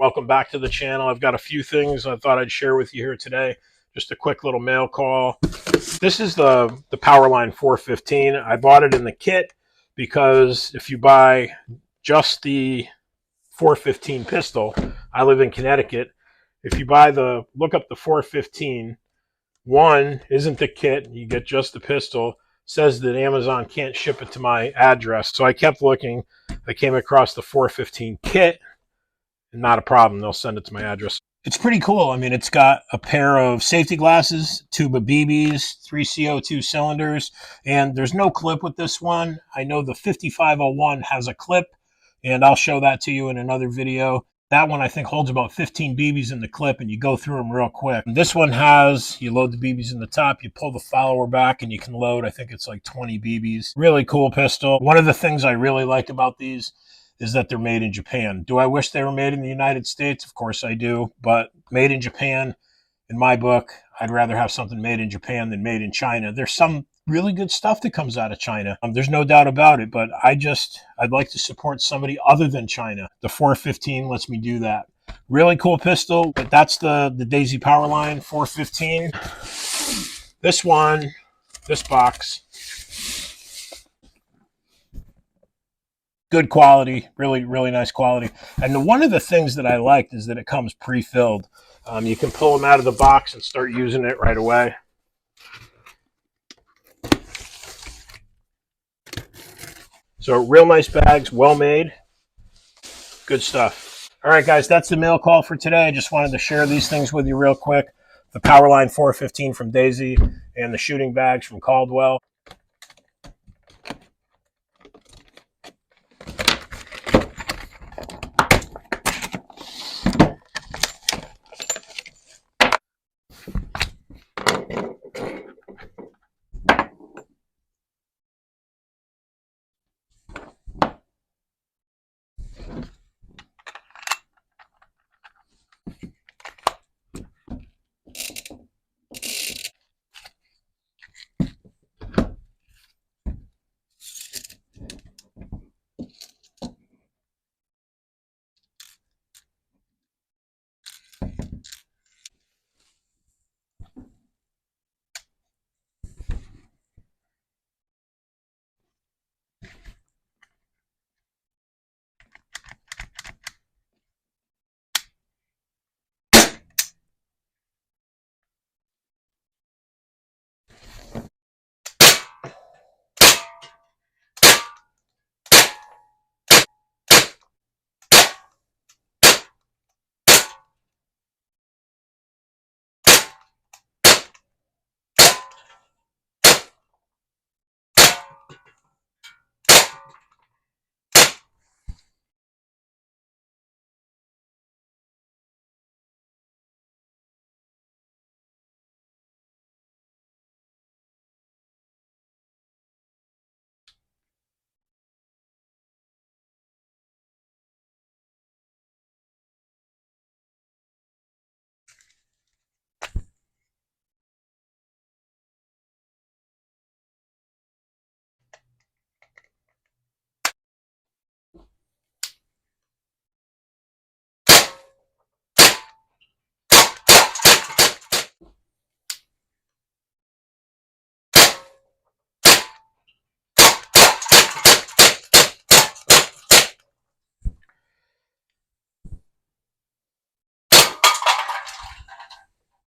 Welcome back to the channel. I've got a few things I thought I'd share with you here today. Just a quick little mail call. This is the powerline 415. I bought it in the kit because if you buy just the 415 pistol, I live in Connecticut. If you buy look up the 415, one isn't the kit, you get just the pistol. Says that Amazon can't ship it to my address. So I kept looking. I came across the 415 kit. Not a problem. They'll send it to my address. It's pretty cool. I mean, it's got a pair of safety glasses, tube of BBs, 3 CO2 cylinders, and there's no clip with this one. I know the 5501 has a clip, and I'll show that to you in another video. That one, I think, holds about 15 BBs in the clip, and you go through them real quick. And this one has, you load the BBs in the top, you pull the follower back, and you can load, I think it's like 20 BBs. Really cool pistol. One of the things I really like about these is that they're made in Japan. Do I wish they were made in the United States? Of course I do, but made in Japan, in my book, I'd rather have something made in Japan than made in China. There's some really good stuff that comes out of China. There's no doubt about it, but I'd like to support somebody other than China. The 415 lets me do that. Really cool pistol, but that's the Daisy Powerline 415. This one, this box, good quality, really, really nice quality. And one of the things that I liked is that it comes pre-filled. You can pull them out of the box and start using it right away. So real nice bags, well made, good stuff. All right, guys, that's the mail call for today. I just wanted to share these things with you real quick. The Powerline 415 from Daisy and the shooting bags from Caldwell.